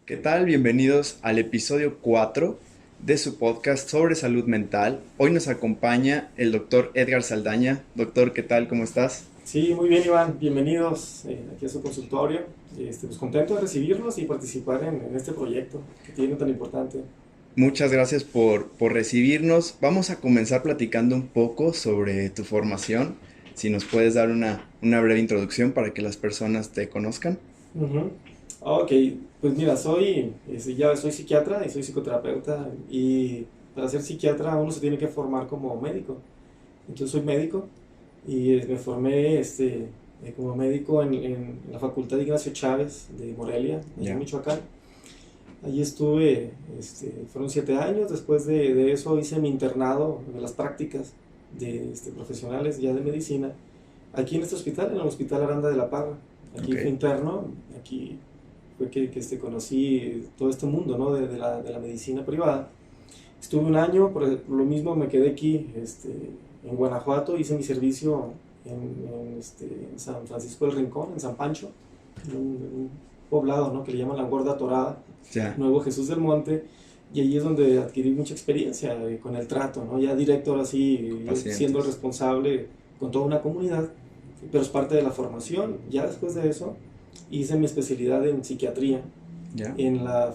¿Qué tal? Bienvenidos al episodio 4 de su podcast sobre salud mental. Hoy nos acompaña el doctor Edgar Saldaña. Doctor, ¿qué tal? ¿Cómo estás? Sí, muy bien, Iván. Bienvenidos aquí a su consultorio. Pues contento de recibirlos y participar en este proyecto que tiene tan importante. Muchas gracias por recibirnos. Vamos a comenzar platicando un poco sobre tu formación. Si nos puedes dar una breve introducción para que las personas te conozcan. Ujú. Ok, pues mira, ya soy psiquiatra y soy psicoterapeuta y para ser psiquiatra uno se tiene que formar como médico. Entonces soy médico y me formé como médico en la Facultad Ignacio Chávez de Morelia, allá en Ya. Michoacán. Allí estuve, fueron 7 años. Después de eso hice mi internado de las prácticas de profesionales ya de medicina aquí en este hospital, en el Hospital Aranda de la Parra. Aquí Ok. fui interno, aquí fue que conocí todo este mundo, ¿no? de la medicina privada. Estuve un año, por lo mismo me quedé aquí en Guanajuato, hice mi servicio en San Francisco del Rincón, en San Pancho, un poblado, ¿no? Que le llaman la Gorda Torada, Ya. Nuevo Jesús del Monte, y allí es donde adquirí mucha experiencia con el trato, ¿no? Ya directo ahora Con sí, yo siendo el pacientes. responsable con toda una comunidad, pero es parte de la formación. Ya después de eso hice mi especialidad en psiquiatría Ya. en la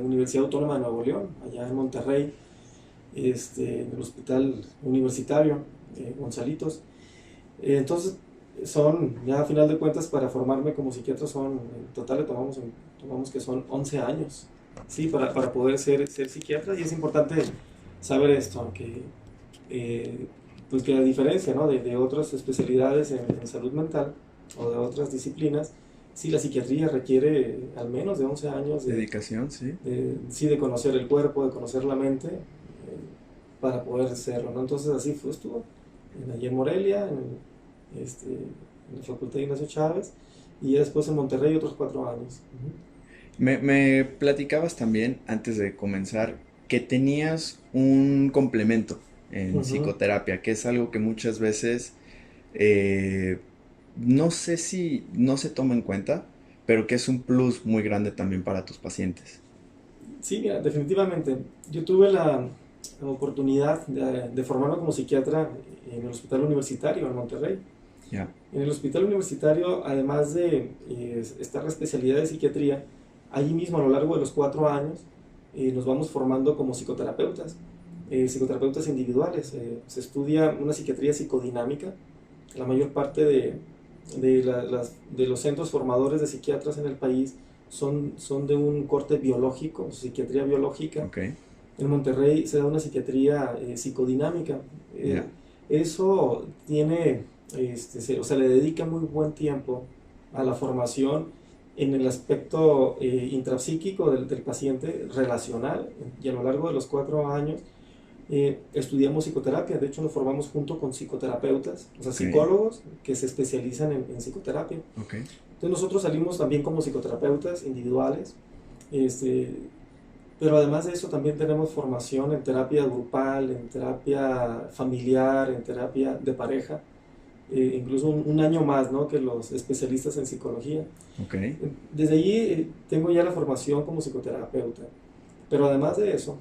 Universidad Autónoma de Nuevo León, allá en Monterrey, en el Hospital Universitario Gonzalitos. Entonces, ya a final de cuentas, para formarme como psiquiatra en total le tomamos que son 11 años, sí, para poder ser psiquiatra. Y es importante saber esto, eh, pues que a diferencia, ¿no? de otras especialidades en salud mental o de otras disciplinas, sí, la psiquiatría requiere al menos de 11 años Dedicación, sí. sí, de conocer el cuerpo, de conocer la mente, para poder hacerlo, ¿no? Entonces así estuvo, allí en Morelia, en la Facultad de Ignacio Chávez, y ya después en Monterrey otros 4 años. Me platicabas también, antes de comenzar, que tenías un complemento en Ujú. Ujú. psicoterapia, que es algo que muchas veces eh, no sé si no se toma en cuenta, pero que es un plus muy grande también para tus pacientes. Sí, mira, definitivamente. Yo tuve la oportunidad de formarme como psiquiatra en el Hospital Universitario en Monterrey. Ya. En el Hospital Universitario, además de estar la especialidad de psiquiatría, allí mismo a lo largo de los 4 años nos vamos formando como psicoterapeutas, psicoterapeutas individuales. Se estudia una psiquiatría psicodinámica. La mayor parte de los centros formadores de psiquiatras en el país son de un corte biológico, psiquiatría biológica. Ok. En Monterrey se da una psiquiatría psicodinámica. Eh, Ya. Eso tiene, o sea, le dedica muy buen tiempo a la formación en el aspecto intrapsíquico del paciente, relacional, y a lo largo de los 4 años estudiamos psicoterapia. De hecho nos formamos junto con psicoterapeutas, o sea, Ok. psicólogos que se especializan en psicoterapia. Ok. Entonces nosotros salimos también como psicoterapeutas individuales, este, pero además de eso también tenemos formación en terapia grupal, en terapia familiar, en terapia de pareja, incluso un año más, ¿no? Que los especialistas en psicología. Ok. Desde allí tengo ya la formación como psicoterapeuta, pero además de eso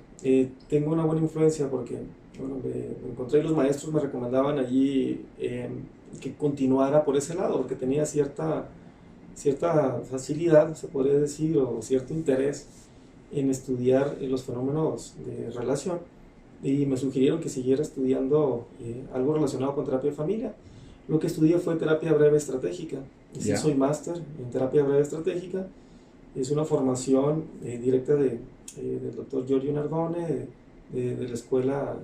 tengo una buena influencia porque bueno, me encontré y los maestros me recomendaban allí que continuara por ese lado, porque tenía cierta facilidad, se podría decir, o cierto interés en estudiar los fenómenos de relación, y me sugirieron que siguiera estudiando algo relacionado con terapia de familia. Lo que estudié fue terapia breve estratégica, y sí Ya. soy máster en terapia breve estratégica. Es una formación directa del doctor Giorgio Nardone, de la escuela,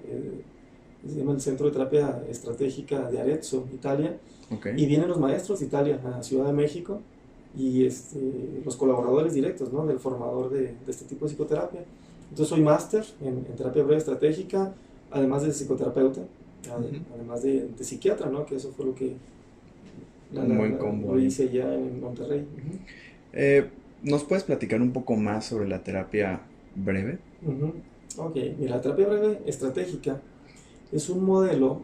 se llama el Centro de Terapia Estratégica de Arezzo, Italia, Ok. y vienen los maestros de Italia a Ciudad de México, y los colaboradores directos, ¿no? Del formador de este tipo de psicoterapia. Entonces soy máster en terapia breve estratégica, además de psicoterapeuta, Ujú. además de psiquiatra, ¿no? Que eso fue lo que Un buen combo lo ahí. hice ya en Monterrey. Ujú. Eh, ¿Nos puedes platicar un poco más sobre la terapia breve? Ujú. Ok, mira, la terapia breve estratégica es un modelo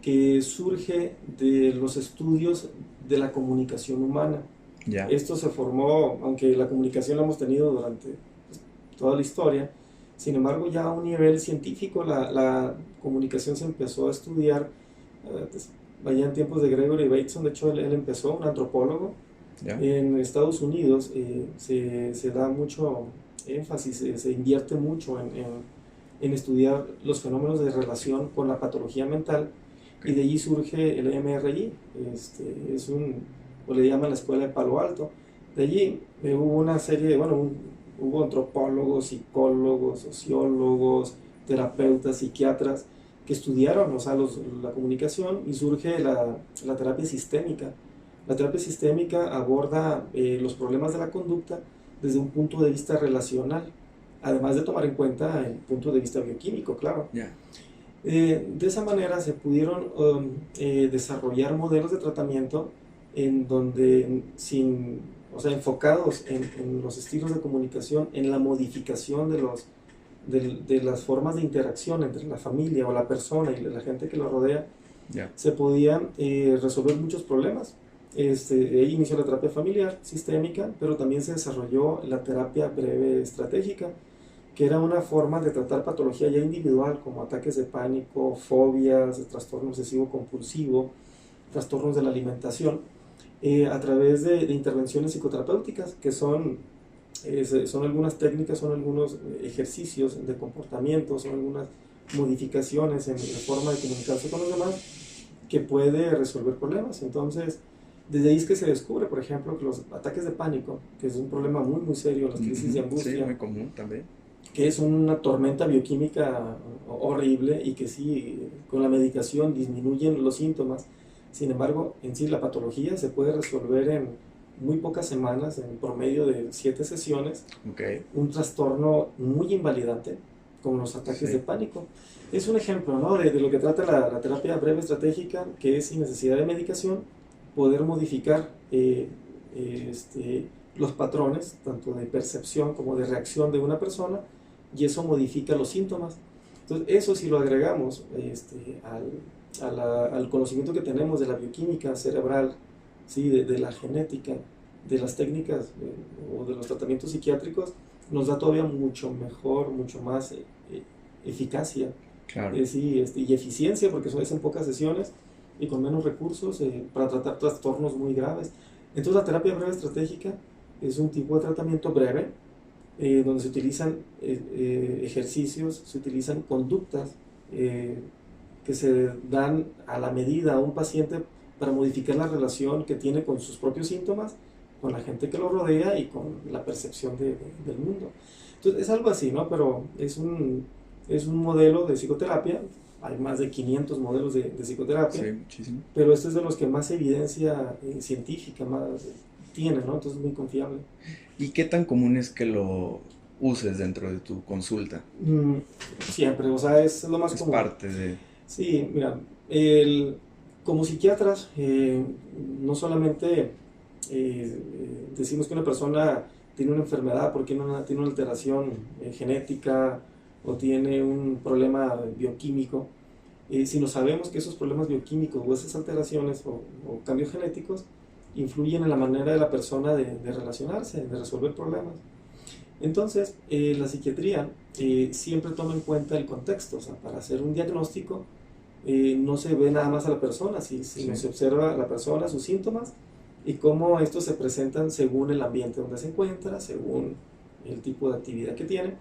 que surge de los estudios de la comunicación humana. Ya. Esto se formó, aunque la comunicación la hemos tenido durante pues, toda la historia, sin embargo ya a un nivel científico la comunicación se empezó a estudiar, pues, allá en tiempos de Gregory Bateson. De hecho él empezó, un antropólogo, Ya. en Estados Unidos. Se da mucho énfasis, se invierte mucho en estudiar los fenómenos de relación con la patología mental, y Ok. de allí surge el MRI. Es un, o le llaman la escuela de Palo Alto. De allí hubo una serie de, bueno, hubo antropólogos, psicólogos, sociólogos, terapeutas, psiquiatras que estudiaron, o sea, la comunicación, y surge la terapia sistémica. La terapia sistémica aborda los problemas de la conducta desde un punto de vista relacional, además de tomar en cuenta el punto de vista bioquímico, claro. Ya. De esa manera se pudieron desarrollar modelos de tratamiento en donde, o sea, enfocados en los estilos de comunicación, en la modificación de las formas de interacción entre la familia o la persona y la gente que lo rodea, Ya. se podían resolver muchos problemas. Ahí inició la terapia familiar sistémica, pero también se desarrolló la terapia breve estratégica, que era una forma de tratar patología ya individual, como ataques de pánico, fobias, trastorno obsesivo compulsivo, trastornos de la alimentación, a través de intervenciones psicoterapéuticas, que son algunas técnicas, son algunos ejercicios de comportamiento, son algunas modificaciones en la forma de comunicarse con los demás, que puede resolver problemas. Entonces, desde ahí es que se descubre, por ejemplo, que los ataques de pánico, que es un problema muy, muy serio, las crisis de Sí, angustia, muy común también. que es una tormenta bioquímica horrible, y que sí, con la medicación disminuyen los síntomas. Sin embargo, en sí la patología se puede resolver en muy pocas semanas, en promedio de 7 sesiones, Ok. un trastorno muy invalidante, como los ataques de Sí. pánico. Es un ejemplo, ¿no?, de lo que trata la terapia breve estratégica, que es sin necesidad de medicación, poder modificar los patrones, tanto de percepción como de reacción de una persona, y eso modifica los síntomas. Entonces, eso si lo agregamos al conocimiento que tenemos de la bioquímica cerebral, ¿sí?, de la genética, de las técnicas o de los tratamientos psiquiátricos, nos da todavía mucho mejor, mucho más eficacia, Claro. sí, y eficiencia, porque eso es en pocas sesiones y con menos recursos para tratar trastornos muy graves. Entonces la terapia breve estratégica es un tipo de tratamiento breve, donde se utilizan ejercicios, se utilizan conductas que se dan a la medida a un paciente para modificar la relación que tiene con sus propios síntomas, con la gente que lo rodea y con la percepción del mundo. Entonces es algo así, ¿no? Pero es un modelo de psicoterapia. Hay más de 500 modelos de psicoterapia, Sí, muchísimo. pero este es de los que más evidencia científica más tiene, ¿no? Entonces es muy confiable. ¿Y qué tan común es que lo uses dentro de tu consulta? Mm, Siempre, o sea, es lo más Es común. parte de... Sí, mira, como psiquiatras, no solamente decimos que una persona tiene una enfermedad porque tiene una alteración genética o tiene un problema bioquímico, sino sabemos que esos problemas bioquímicos o esas alteraciones o cambios genéticos influyen en la manera de la persona de relacionarse, de resolver problemas. Entonces, la psiquiatría siempre toma en cuenta el contexto. O sea, para hacer un diagnóstico no se ve nada más a la persona, sino Sí. se observa a la persona, sus síntomas y cómo estos se presentan según el ambiente donde se encuentra, según el tipo de actividad que tiene.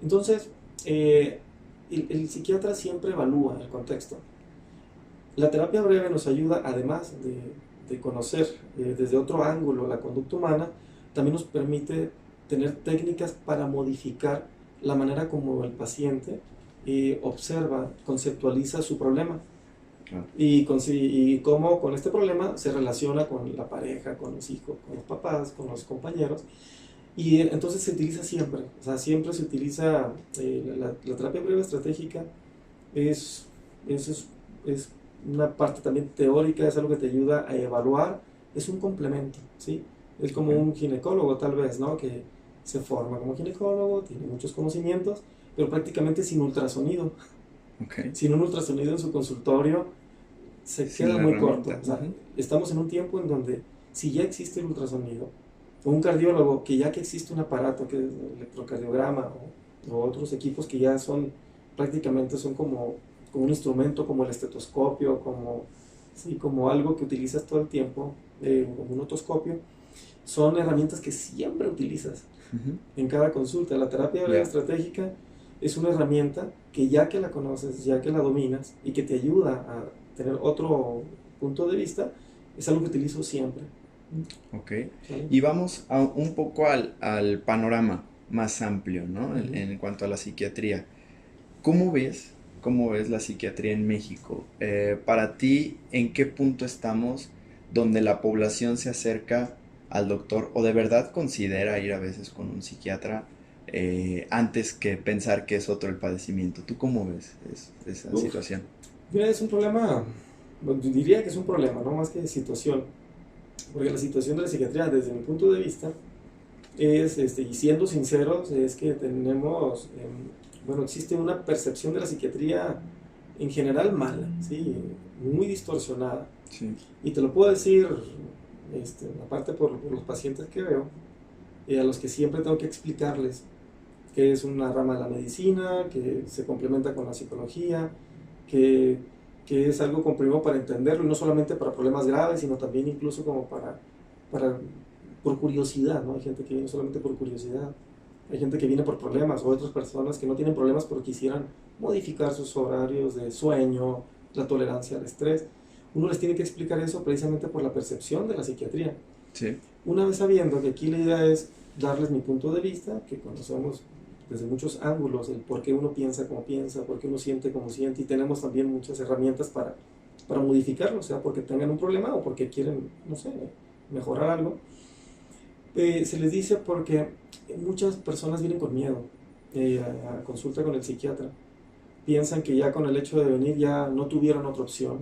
Entonces, el psiquiatra siempre evalúa el contexto. La terapia breve nos ayuda, además de conocer desde otro ángulo la conducta humana, también nos permite tener técnicas para modificar la manera como el paciente observa, conceptualiza su problema, Claro. y cómo con este problema se relaciona con la pareja, con los hijos, con los papás, con los compañeros. Y entonces se utiliza siempre, o sea, siempre se utiliza la terapia breve estratégica. Es, es una parte también teórica, es algo que te ayuda a evaluar, es un complemento, ¿sí? Es como Ok. un ginecólogo tal vez, ¿no?, que se forma como ginecólogo, tiene muchos conocimientos, pero prácticamente sin ultrasonido. Ok. Sin un ultrasonido en su consultorio se Sin queda la muy corto. herramienta. O sea, estamos en un tiempo en donde si ya existe el ultrasonido, o un cardiólogo que ya que existe un aparato que es el electrocardiograma o otros equipos que ya son prácticamente son como un instrumento, como el estetoscopio, sí, como algo que utilizas todo el tiempo, como un otoscopio, son herramientas que siempre utilizas en cada consulta. La terapia estratégica es una herramienta que ya que la conoces, ya que la dominas y que te ayuda a tener otro punto de vista, es algo que utilizo siempre. Ok. ¿Sí? Y vamos un poco al panorama más amplio, ¿no? En cuanto a la psiquiatría. ¿Cómo ves la psiquiatría en México? Para ti, ¿en qué punto estamos donde la población se acerca al doctor o de verdad considera ir a veces con un psiquiatra antes que pensar que es otro el padecimiento? ¿Tú cómo ves esa situación? Mira, es un problema, diría que es un problema, no más que situación, porque la situación de la psiquiatría, desde mi punto de vista, es, y siendo sinceros, es que tenemos, bueno, existe una percepción de la psiquiatría en general mala, ¿sí? Muy distorsionada. Sí. Y te lo puedo decir, aparte por los pacientes que veo, a los que siempre tengo que explicarles que es una rama de la medicina, que se complementa con la psicología, que es algo comprimido para entenderlo, y no solamente para problemas graves, sino también incluso como por curiosidad, ¿no? Hay gente que viene solamente por curiosidad, hay gente que viene por problemas, o otras personas que no tienen problemas porque quisieran modificar sus horarios de sueño, la tolerancia al estrés. Uno les tiene que explicar eso precisamente por la percepción de la psiquiatría. Sí. Una vez sabiendo que aquí la idea es darles mi punto de vista, que conocemos desde muchos ángulos el por qué uno piensa como piensa, por qué uno siente como siente, y tenemos también muchas herramientas para modificarlo, o sea, porque tengan un problema o porque quieren, no sé, mejorar algo. Se les dice porque muchas personas vienen con miedo a consulta con el psiquiatra. Piensan que ya con el hecho de venir ya no tuvieron otra opción.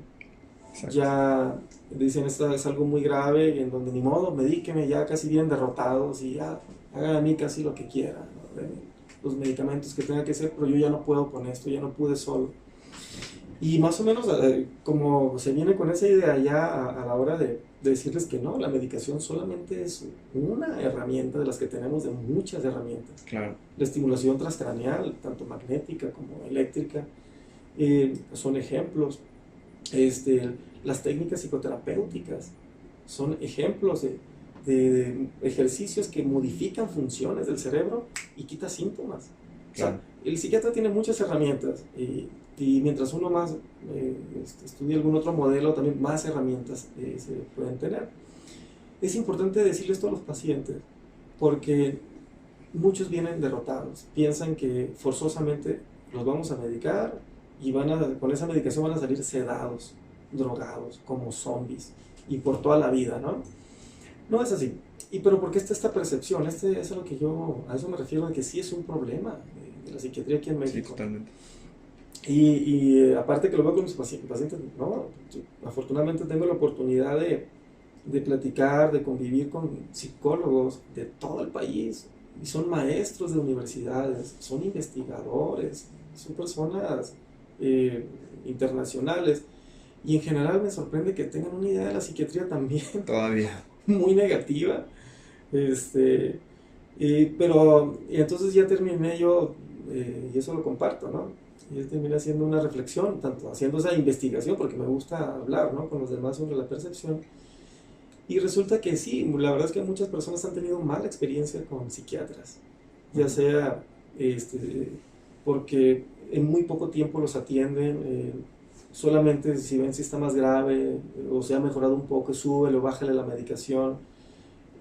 Exacto. Ya dicen, esto es algo muy grave, en donde ni modo, medíqueme, ya casi vienen derrotados y ya hagan a mí casi lo que quieran, ¿no? Los medicamentos que tenga que hacer, pero yo ya no puedo con esto, ya no pude solo. Y más o menos como se viene con esa idea ya a la hora de decirles que no, la medicación solamente es una herramienta de las que tenemos, de muchas herramientas. Claro. La estimulación transcranial, tanto magnética como eléctrica, son ejemplos. Las técnicas psicoterapéuticas son ejemplos de ejercicios que modifican funciones del cerebro y quita síntomas. Claro. O sea, el psiquiatra tiene muchas herramientas y mientras uno más estudie algún otro modelo, también más herramientas se pueden tener. Es importante decirle esto a los pacientes porque muchos vienen derrotados, piensan que forzosamente los vamos a medicar y con esa medicación van a salir sedados, drogados, como zombies y por toda la vida, ¿no? No es así. Pero ¿por qué está esta percepción? Es a lo que a eso me refiero, de que sí es un problema de la psiquiatría aquí en México. Sí, totalmente. Y aparte que lo veo con mis pacientes, no, afortunadamente tengo la oportunidad de platicar, de convivir con psicólogos de todo el país, y son maestros de universidades, son investigadores, son personas internacionales, y en general me sorprende que tengan una idea de la psiquiatría también todavía muy negativa. Pero entonces ya terminé yo, y eso lo comparto, ¿no? Yo terminé haciendo una reflexión, tanto haciendo esa investigación, porque me gusta hablar, ¿no?, con los demás sobre la percepción. Y resulta que sí, la verdad es que muchas personas han tenido mala experiencia con psiquiatras, ya sea porque en muy poco tiempo los atienden, solamente si ven si está más grave o se ha mejorado un poco, súbele o bájale la medicación.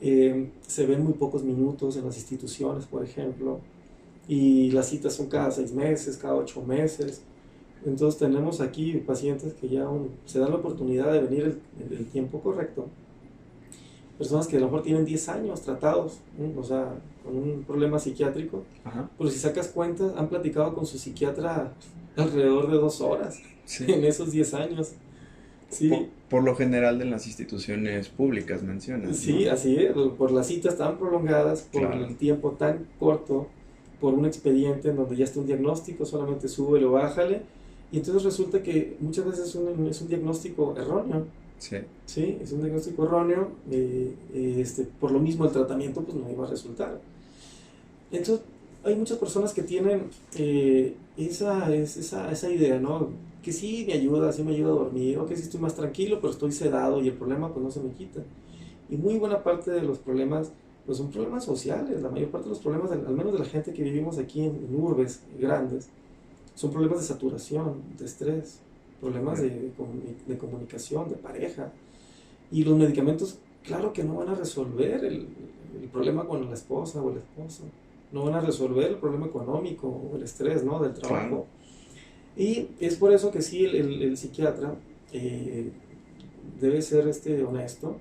Se ven muy pocos minutos en las instituciones, por ejemplo, y las citas son cada 6 meses, cada 8 meses. Entonces tenemos aquí pacientes que ya se dan la oportunidad de venir el tiempo correcto. Personas que a lo mejor tienen 10 años tratados, o sea, con un problema psiquiátrico. Ajá. Pero si sacas cuentas, han platicado con su psiquiatra alrededor de 2 horas, sí, en esos 10 años. Sí. Por lo general en las instituciones públicas mencionas, sí, ¿no? Así es, por las citas tan prolongadas, por claro, el tiempo tan corto, por un expediente en donde ya está un diagnóstico, solamente súbele o bájale, y entonces resulta que muchas veces es un diagnóstico erróneo. Sí. Sí, es un diagnóstico erróneo, por lo mismo el tratamiento pues no iba a resultar. Entonces, hay muchas personas que tienen esa idea, ¿no? Que sí me ayuda a dormir, o que sí estoy más tranquilo, pero estoy sedado y el problema pues no se me quita. Y muy buena parte de los problemas, pues son problemas sociales. La mayor parte de los problemas, al menos de la gente que vivimos aquí en urbes grandes, son problemas de saturación, de estrés, problemas de comunicación, de pareja. Y los medicamentos, claro que no van a resolver el problema con la esposa o el esposo. No van a resolver el problema económico o el estrés, ¿no? Del trabajo. Claro. Y es por eso que sí, el psiquiatra debe ser honesto.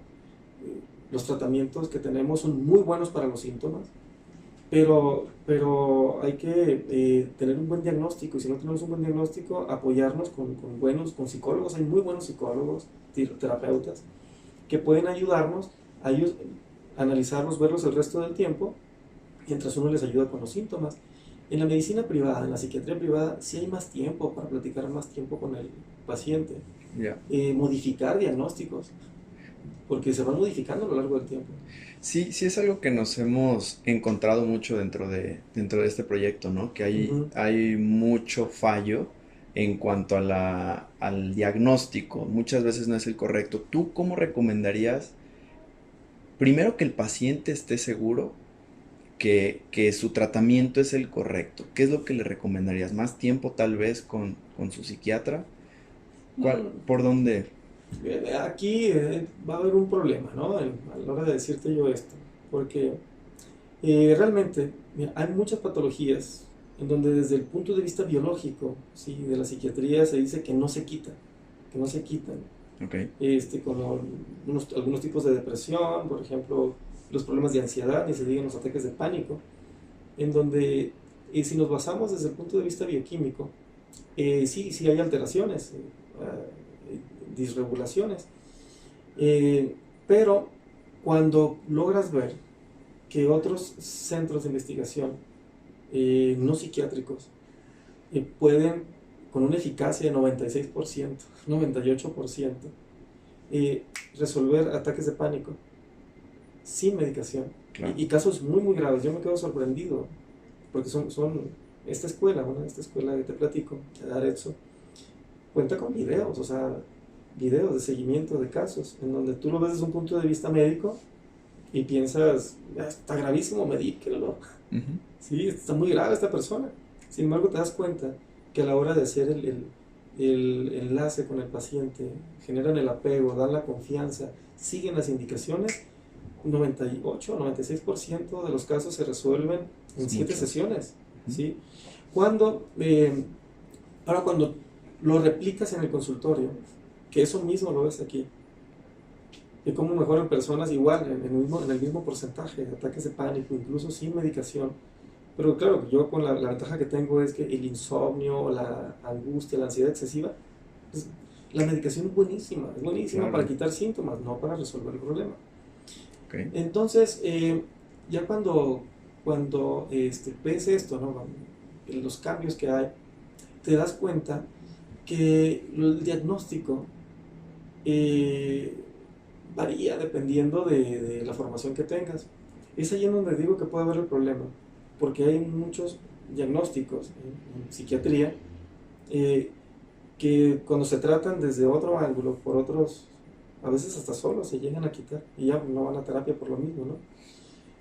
Los tratamientos que tenemos son muy buenos para los síntomas, pero hay que tener un buen diagnóstico, y si no tenemos un buen diagnóstico, apoyarnos con psicólogos. Hay muy buenos psicólogos, terapeutas, que pueden ayudarnos a ellos analizarlos, verlos el resto del tiempo, mientras uno les ayuda con los síntomas. En la medicina privada, en la psiquiatría privada, sí hay más tiempo para platicar más tiempo con el paciente, modificar diagnósticos, porque se van modificando a lo largo del tiempo. Sí, sí es algo que nos hemos encontrado mucho dentro de este proyecto, ¿no? Que hay mucho fallo en cuanto al diagnóstico. Muchas veces no es el correcto. ¿Tú cómo recomendarías, primero, que el paciente esté seguro que su tratamiento es el correcto? ¿Qué es lo que le recomendarías? ¿Más tiempo tal vez con su psiquiatra? ¿Por dónde? Aquí va a haber un problema, ¿no? A la hora de decirte yo esto, porque realmente mira, hay muchas patologías en donde desde el punto de vista biológico, ¿sí? De la psiquiatría se dice que no se quitan, que no se quitan. Okay. Como algunos tipos de depresión, por ejemplo, los problemas de ansiedad, ni se digan los ataques de pánico, en donde si nos basamos desde el punto de vista bioquímico, sí hay alteraciones, disregulaciones, pero cuando logras ver que otros centros de investigación no psiquiátricos pueden con una eficacia de 96%, 98%, resolver ataques de pánico sin medicación, claro. y casos muy muy graves, yo me quedo sorprendido porque son esta escuela que te platico, de Arezzo, cuenta con videos, o sea, videos de seguimiento de casos, en donde tú lo ves desde un punto de vista médico y piensas, está gravísimo, medíquelo. Sí, está muy grave esta persona. Sin embargo, te das cuenta que a la hora de hacer el enlace con el paciente, generan el apego, dan la confianza, siguen las indicaciones, 98 o 96% de los casos se resuelven en 7 sesiones. ¿Sí? Ahora cuando lo replicas en el consultorio, que eso mismo lo ves aquí, y cómo mejoran personas igual, en el mismo porcentaje de ataques de pánico, incluso sin medicación. Pero claro, yo con la ventaja que tengo es que el insomnio, la angustia, la ansiedad excesiva, pues, la medicación es buenísima claro. Para quitar síntomas, no para resolver el problema. Okay. Entonces, ya cuando ves esto, ¿no? Los cambios que hay, te das cuenta que el diagnóstico varía dependiendo de la formación que tengas. Es ahí en donde digo que puede haber el problema, porque hay muchos diagnósticos en psiquiatría que cuando se tratan desde otro ángulo, por otros, a veces hasta solos se llegan a quitar y ya no van a terapia por lo mismo, ¿no?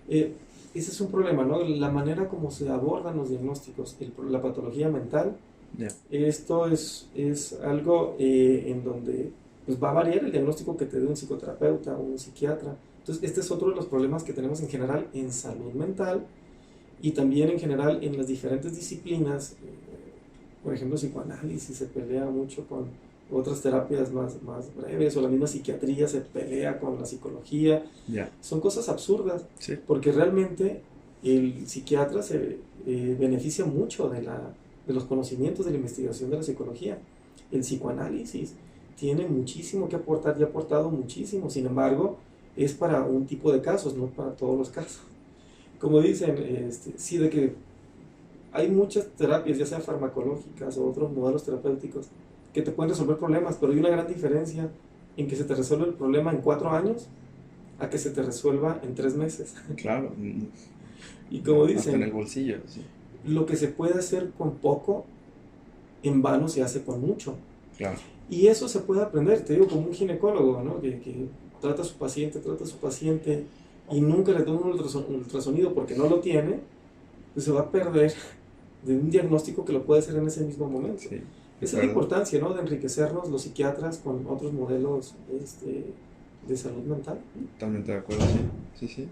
Ese es un problema, ¿no? La manera como se abordan los diagnósticos, la patología mental. Yeah. Esto es algo en donde pues, va a variar el diagnóstico que te dé un psicoterapeuta o un psiquiatra. Entonces, este es otro de los problemas que tenemos en general en salud mental y también en general en las diferentes disciplinas. Por ejemplo, psicoanálisis se pelea mucho con otras terapias más breves, o la misma psiquiatría se pelea con la psicología. Yeah. Son cosas absurdas, sí. Porque realmente el psiquiatra se beneficia mucho de los conocimientos de la investigación de la psicología. El psicoanálisis tiene muchísimo que aportar y ha aportado muchísimo, sin embargo, es para un tipo de casos, no para todos los casos. Como dicen, sí, de que hay muchas terapias, ya sea farmacológicas o otros modelos terapéuticos, que te pueden resolver problemas, pero hay una gran diferencia en que se te resuelva el problema en 4 años a que se te resuelva en 3 meses. Claro. Y como Hasta dicen, en el bolsillo, sí. lo que se puede hacer con poco, en vano se hace con mucho. Claro. Y eso se puede aprender, te digo, como un ginecólogo, ¿no? Que trata a su paciente y nunca le toma un ultrasonido porque no lo tiene, pues se va a perder de un diagnóstico que lo puede hacer en ese mismo momento. Sí, esa es la importancia, ¿no? De enriquecernos los psiquiatras con otros modelos de salud mental. Totalmente de acuerdo, sí, sí,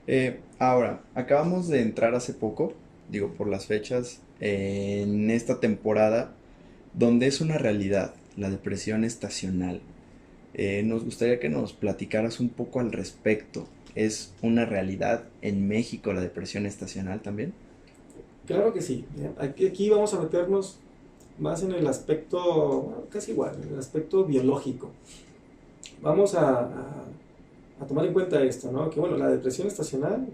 sí. Ahora, acabamos de entrar hace poco, digo por las fechas, en esta temporada donde es una realidad la depresión estacional. Nos gustaría que nos platicaras un poco al respecto. ¿Es una realidad en México la depresión estacional también? Claro que sí. Aquí vamos a meternos más en el aspecto, bueno, casi igual, en el aspecto biológico. Vamos a tomar en cuenta esto, ¿no? Que bueno, la depresión estacional,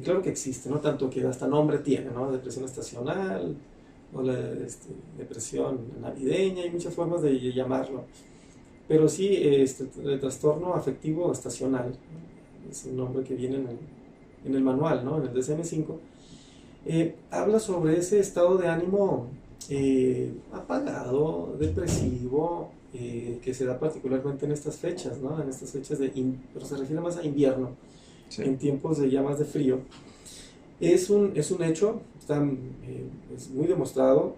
claro que existe, ¿no? Tanto que hasta nombre tiene, ¿no? Depresión estacional, o la depresión navideña, hay muchas formas de llamarlo. Pero sí, el trastorno afectivo estacional, ¿no? Es un nombre que viene en el manual, ¿no? En el DSM-5, habla sobre ese estado de ánimo apagado, depresivo, que se da particularmente en estas fechas, ¿no? En estas fechas pero se refiere más a invierno, sí. En tiempos de ya más de frío. Es un hecho, es muy demostrado.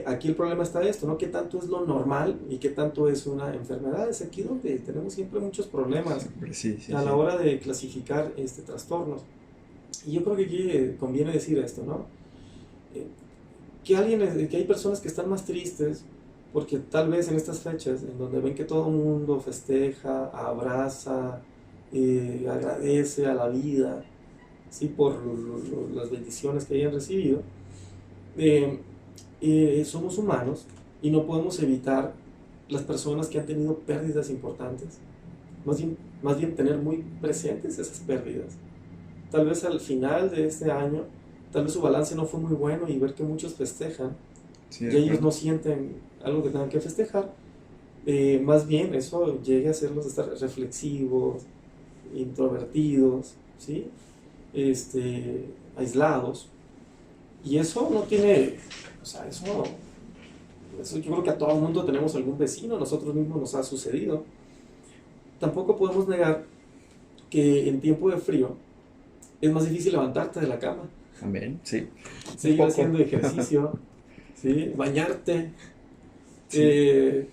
Aquí el problema está esto, ¿no? ¿Qué tanto es lo normal y qué tanto es una enfermedad? Es aquí donde tenemos siempre muchos problemas a la hora de clasificar trastornos. Y yo creo que aquí conviene decir esto, ¿no? Que hay personas que están más tristes porque tal vez en estas fechas, en donde ven que todo el mundo festeja, abraza, agradece a la vida, ¿sí? Por las bendiciones que hayan recibido, somos humanos y no podemos evitar las personas que han tenido pérdidas importantes. Más bien tener muy presentes esas pérdidas. Tal vez al final de este año, tal vez su balance no fue muy bueno y ver que muchos festejan, sí, y ellos no sienten algo que tengan que festejar, más bien eso llegue a hacerlos estar reflexivos, introvertidos, ¿sí? Aislados. Y eso no tiene, o sea, eso yo creo que a todo el mundo tenemos algún vecino, a nosotros mismos nos ha sucedido. Tampoco podemos negar que en tiempo de frío es más difícil levantarte de la cama. También, sí. Seguir haciendo ejercicio, ¿sí? Bañarte, sí.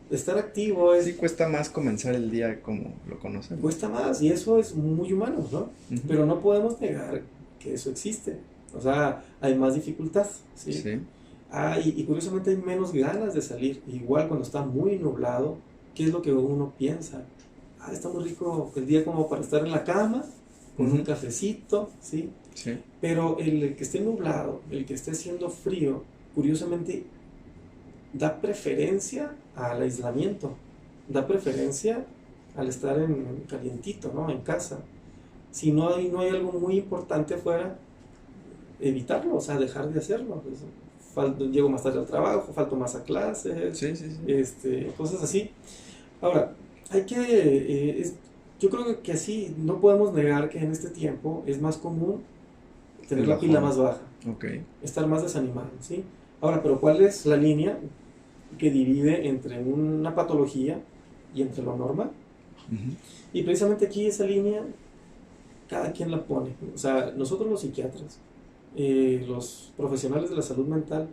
Estar activo. Sí, cuesta más comenzar el día como lo conocemos. Cuesta más, y eso es muy humano, ¿no? Uh-huh. Pero no podemos negar que eso existe. O sea, hay más dificultad, ¿sí? Sí. Y curiosamente hay menos ganas de salir. Igual cuando está muy nublado, ¿qué es lo que uno piensa? Está muy rico el día como para estar en la cama, con un cafecito, ¿sí? Sí. Pero el que esté nublado, el que esté haciendo frío, curiosamente da preferencia al aislamiento, da preferencia al estar en calientito, ¿no? En casa. Si no hay algo muy importante afuera, evitarlo, o sea, dejar de hacerlo. Pues, llego más tarde al trabajo, falto más a clases, sí. Cosas así. Ahora, yo creo que así no podemos negar que en este tiempo es más común tener la pila más baja, estar más desanimado, ¿sí? Ahora, pero ¿cuál es la línea que divide entre una patología y entre lo normal? Uh-huh. Y precisamente aquí esa línea, cada quien la pone. O sea, nosotros los psiquiatras, los profesionales de la salud mental,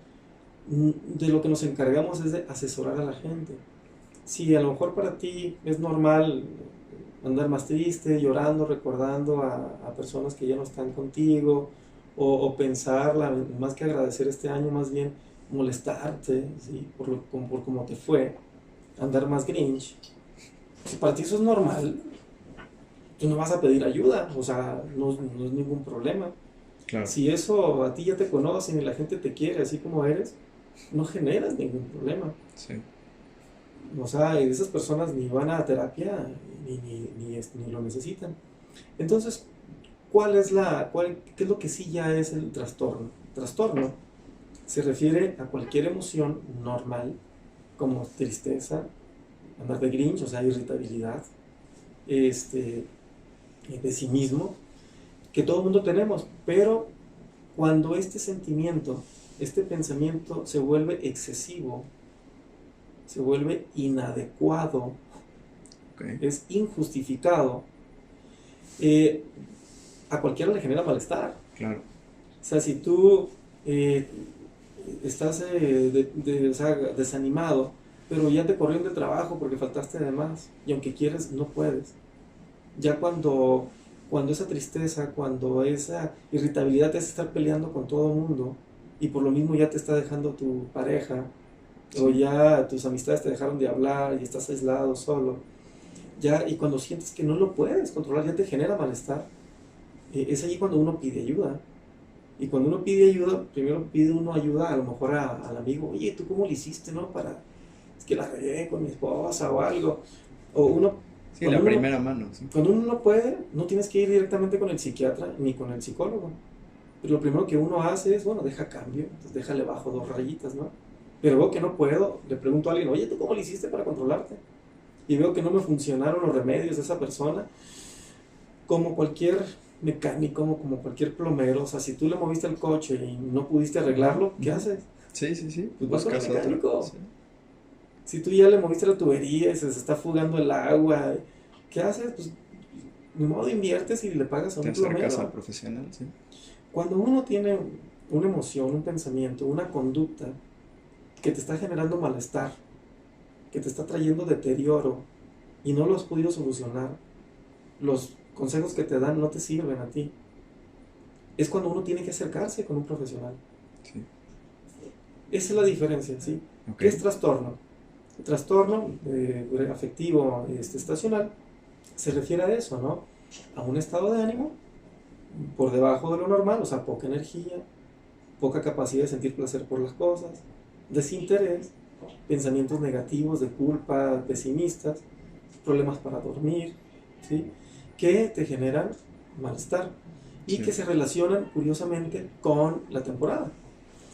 de lo que nos encargamos es de asesorar a la gente. Si a lo mejor para ti es normal andar más triste, llorando, recordando a personas que ya no están contigo, o pensarla, más que agradecer este año, más bien molestarte, ¿sí? por cómo te fue, andar más grinch. Si para ti eso es normal, tú no vas a pedir ayuda, o sea, no es ningún problema. Claro. Si eso a ti ya te conocen y la gente te quiere así como eres, no generas ningún problema. Sí. O sea, esas personas ni van a terapia ni lo necesitan. Entonces, ¿qué es lo que sí ya es el trastorno? Trastorno se refiere a cualquier emoción normal, como tristeza, andar de Grinch, o sea, irritabilidad, pesimismo, que todo el mundo tenemos, pero cuando este sentimiento, este pensamiento se vuelve excesivo, se vuelve inadecuado, es injustificado, a cualquiera le genera malestar. Claro. O sea, si tú estás o sea, desanimado, pero ya te corrieron del trabajo porque faltaste de más, y aunque quieres, no puedes. Ya cuando esa tristeza, cuando esa irritabilidad te hace estar peleando con todo el mundo, y por lo mismo ya te está dejando tu pareja, sí, o ya tus amistades te dejaron de hablar y estás aislado, solo, ya, y cuando sientes que no lo puedes controlar, ya te genera malestar, es allí cuando uno pide ayuda. Y cuando uno pide ayuda, primero pide uno ayuda a lo mejor al amigo, oye, ¿tú cómo le hiciste, no? Es que la regué con mi esposa o algo. O uno... Sí, la primera mano. Sí. Cuando uno no puede, no tienes que ir directamente con el psiquiatra ni con el psicólogo. Pero lo primero que uno hace es, bueno, deja cambio, entonces déjale bajo 2 rayitas, ¿no? Pero veo que no puedo, le pregunto a alguien, oye, ¿tú cómo le hiciste para controlarte? Y veo que no me funcionaron los remedios de esa persona, como cualquier mecánico, como cualquier plomero. O sea, si tú le moviste el coche y no pudiste arreglarlo, ¿qué haces? Sí. Pues vas con el mecánico. Sí. Si tú ya le moviste la tubería y se está fugando el agua, ¿qué haces? Pues ni modo, inviertes y le pagas a un plomero. Te acercas al profesional, sí. Cuando uno tiene una emoción, un pensamiento, una conducta que te está generando malestar, que te está trayendo deterioro y no lo has podido solucionar, los consejos que te dan no te sirven a ti, es cuando uno tiene que acercarse con un profesional. Sí. Esa es la diferencia, ¿sí? Okay. ¿Qué es trastorno? El trastorno afectivo estacional se refiere a eso, ¿no? A un estado de ánimo por debajo de lo normal, o sea, poca energía, poca capacidad de sentir placer por las cosas, desinterés, pensamientos negativos, de culpa, pesimistas, problemas para dormir, ¿sí? Que te generan malestar y que se relacionan curiosamente con la temporada.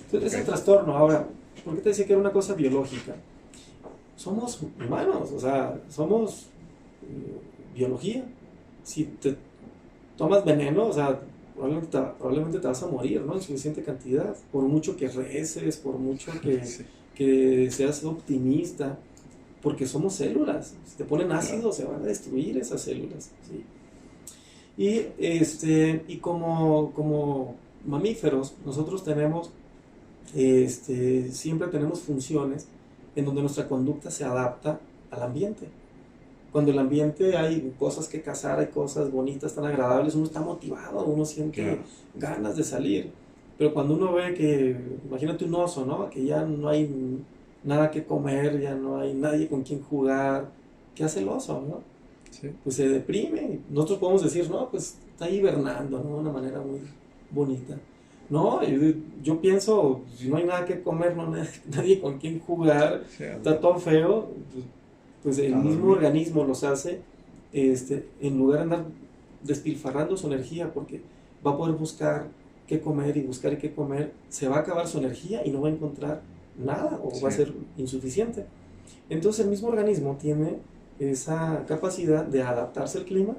Entonces, ese trastorno. Ahora, ¿por qué te decía que era una cosa biológica? Somos humanos, o sea, somos biología. Si te tomas veneno, o sea, probablemente te vas a morir, ¿no? En suficiente cantidad, por mucho que reces, por mucho que seas optimista, porque somos células. Si te ponen ácido, se van a destruir esas células, ¿sí? Y como mamíferos, nosotros tenemos, siempre tenemos funciones en donde nuestra conducta se adapta al ambiente. Cuando el ambiente hay cosas que cazar, hay cosas bonitas, tan agradables, uno está motivado, uno siente ganas de salir. Pero cuando uno ve que, imagínate un oso, ¿no? Que ya no hay nada que comer, ya no hay nadie con quien jugar, ¿qué hace el oso, no? Sí. Pues se deprime. Nosotros podemos decir, no, pues está hibernando, ¿no? De una manera muy bonita. No, yo pienso, si no hay nada que comer, no hay nadie con quien jugar, está todo feo, pues el mismo organismo los hace, en lugar de andar despilfarrando su energía, porque va a poder buscar qué comer y buscar qué comer, se va a acabar su energía y no va a encontrar nada, o va a ser insuficiente. Entonces el mismo organismo tiene esa capacidad de adaptarse al clima,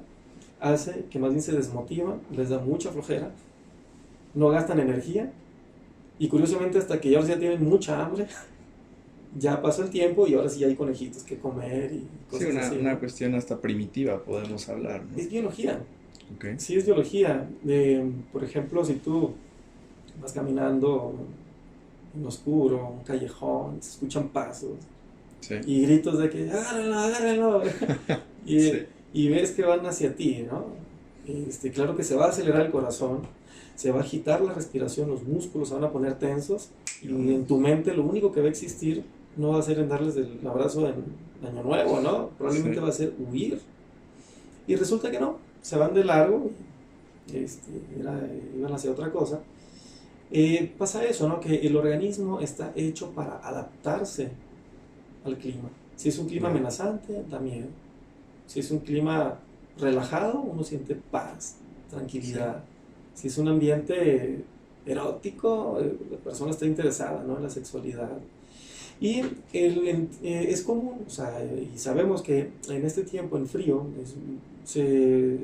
hace que más bien se desmotivan, les da mucha flojera, no gastan energía, y curiosamente hasta que ya tienen mucha hambre, ya pasó el tiempo y ahora sí hay conejitos que comer y cosas así. Una cuestión hasta primitiva podemos hablar, ¿no? Es biología. Okay. Sí, es biología. Por ejemplo, si tú vas caminando en oscuro, un callejón, se escuchan pasos, sí, y gritos de que agárrenlo, agárrenlo. Y ves que van hacia ti, ¿no? Claro que se va a acelerar el corazón, se va a agitar la respiración, los músculos se van a poner tensos, y en tu mente lo único que va a existir no va a ser en darles el abrazo en Año Nuevo, ¿no? Probablemente va a ser huir. Y resulta que no, se van de largo, iban hacia otra cosa. Pasa eso, ¿no? Que el organismo está hecho para adaptarse al clima. Si es un clima amenazante, da miedo. Si es un clima relajado, uno siente paz, tranquilidad. Sí. Si es un ambiente erótico, la persona está interesada, ¿no? En la sexualidad. Y es común, o sea, y sabemos que en este tiempo, en frío, se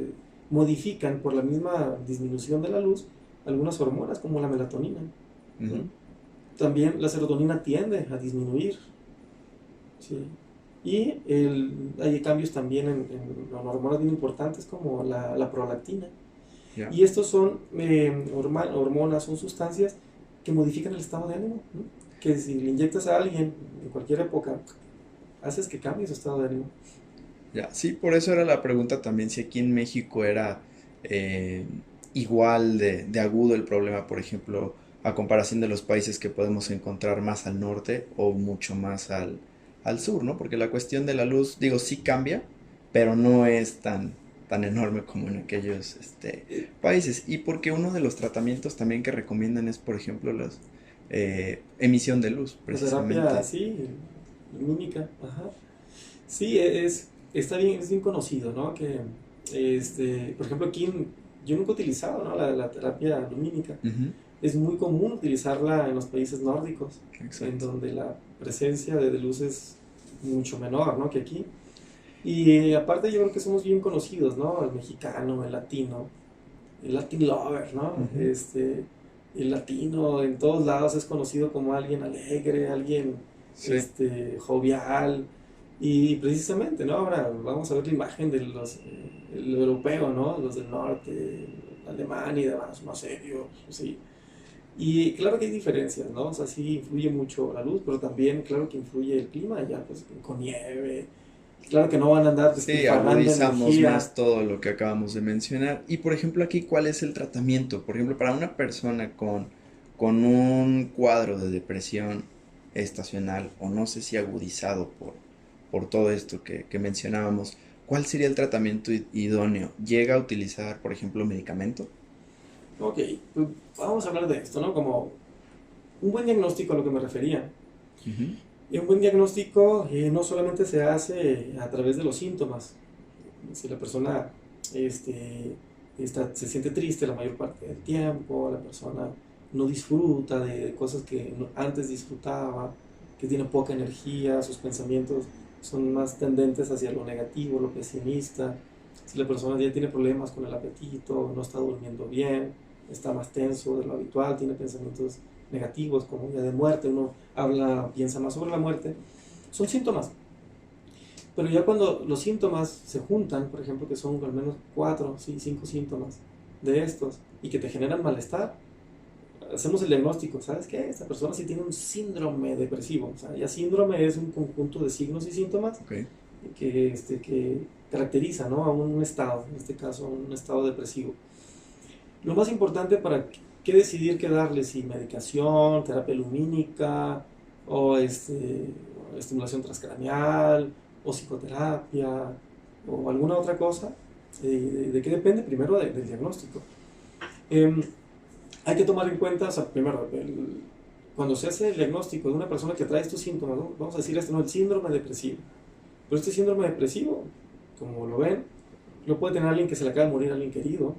modifican por la misma disminución de la luz algunas hormonas como la melatonina. ¿Sí? También la serotonina tiende a disminuir. ¿Sí? Y hay cambios también en hormonas bien importantes como la prolactina. Yeah. Y estos son hormonas, son sustancias que modifican el estado de ánimo, ¿no? Que si le inyectas a alguien en cualquier época, haces que cambie su estado de ánimo. Ya, sí, por eso era la pregunta también, si aquí en México era igual de agudo el problema, por ejemplo, a comparación de los países que podemos encontrar más al norte o mucho más al sur, ¿no? Porque la cuestión de la luz, digo, sí cambia, pero no es tan enorme como en aquellos países. Y porque uno de los tratamientos también que recomiendan es, por ejemplo, la emisión de luz, precisamente. La terapia, sí, lumínica, ajá. Sí, está bien, es bien conocido, ¿no? Que, por ejemplo, aquí yo nunca he utilizado, ¿no? La terapia lumínica. Es muy común utilizarla en los países nórdicos, en donde la presencia de luz es mucho menor, ¿no? Que aquí. Y aparte yo creo que somos bien conocidos, ¿no? El mexicano, el latino, el Latin lover, ¿no? El latino en todos lados es conocido como alguien alegre, alguien jovial. Y precisamente, ¿no? Ahora vamos a ver la imagen de el europeo, ¿no? Los del norte, Alemania y demás, más serios, ¿sí? Y claro que hay diferencias, ¿no? O sea, sí influye mucho la luz, pero también, claro que influye el clima, ya pues con nieve. Claro que no van a andar despilfarrando agudizamos más todo lo que acabamos de mencionar. Y por ejemplo aquí, ¿cuál es el tratamiento? Por ejemplo, para una persona con un cuadro de depresión estacional, o no sé si agudizado por todo esto que mencionábamos, ¿cuál sería el tratamiento idóneo? ¿Llega a utilizar, por ejemplo, medicamento? Ok, pues vamos a hablar de esto, ¿no? Como un buen diagnóstico a lo que me refería. Y un buen diagnóstico no solamente se hace a través de los síntomas. Si la persona se siente triste la mayor parte del tiempo, la persona no disfruta de cosas que antes disfrutaba, que tiene poca energía, sus pensamientos son más tendentes hacia lo negativo, lo pesimista. Si la persona ya tiene problemas con el apetito, no está durmiendo bien, está más tenso de lo habitual, tiene pensamientos negativos como ya de muerte, uno piensa más sobre la muerte, son síntomas. Pero ya cuando los síntomas se juntan, por ejemplo, que son al menos 4, 5 síntomas de estos y que te generan malestar, hacemos el diagnóstico. ¿Sabes qué? Esta persona sí tiene un síndrome depresivo. O sea, ya síndrome es un conjunto de signos y síntomas que caracteriza, ¿no? A un estado, en este caso un estado depresivo. Lo más importante para qué decidir qué darle, si medicación, terapia lumínica o estimulación transcraneal o psicoterapia o alguna otra cosa, ¿de qué depende? Primero del diagnóstico. Hay que tomar en cuenta, o sea, primero, cuando se hace el diagnóstico de una persona que trae estos síntomas, ¿no? Vamos a decir el síndrome depresivo. Pero este síndrome depresivo, como lo ven, lo puede tener alguien que se le acaba de morir alguien querido,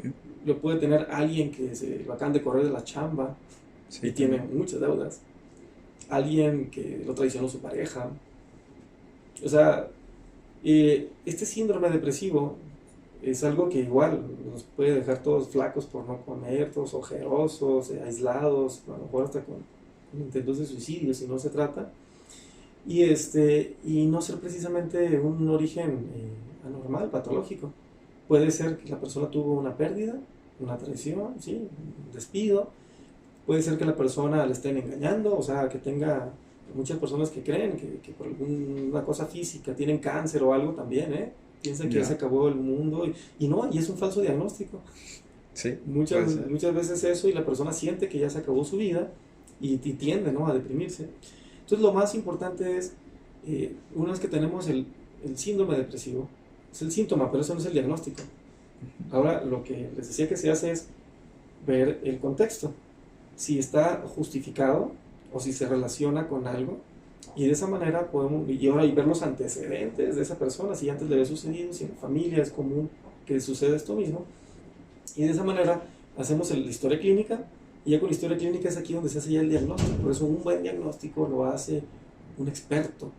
sí. Lo puede tener alguien que lo acaban de correr de la chamba, sí, y tiene muchas deudas, alguien que lo traicionó su pareja. O sea, este síndrome depresivo es algo que igual nos puede dejar todos flacos por no comer, todos ojerosos, aislados, a lo mejor hasta con intentos de suicidio si no se trata. Y no ser precisamente un origen anormal, patológico. Puede ser que la persona tuvo una pérdida, una traición, ¿sí? Un despido. Puede ser que la persona le estén engañando, o sea, que tenga muchas personas que creen que por alguna cosa física tienen cáncer o algo también, piensan que ya se acabó el mundo y no, y es un falso diagnóstico. Sí, muchas veces eso, y la persona siente que ya se acabó su vida y tiende, ¿no?, a deprimirse. Entonces lo más importante es, una vez que tenemos el síndrome depresivo, es el síntoma, pero eso no es el diagnóstico. Ahora lo que les decía que se hace es ver el contexto, si está justificado o si se relaciona con algo, y de esa manera podemos, y ver los antecedentes de esa persona, si antes le había sucedido, si en la familia es común que suceda esto mismo, y de esa manera hacemos la historia clínica Y ya con la historia clínica es aquí donde se hace ya el diagnóstico. Por eso un buen diagnóstico lo hace un experto,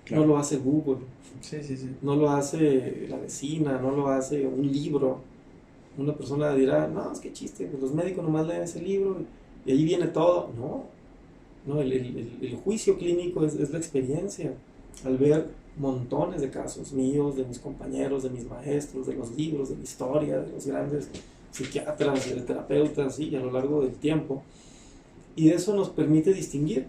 Claro. no lo hace Google, Sí, sí, sí. no lo hace la vecina, no lo hace un libro. Una persona dirá, no, es que chiste, pues los médicos nomás leen ese libro y ahí viene todo. No, no, el juicio clínico es la experiencia. Al ver montones de casos míos, de mis compañeros, de mis maestros, de los libros, de la historia, de los grandes psiquiatras, de terapeutas, ¿sí? Y a lo largo del tiempo. Y eso nos permite distinguir,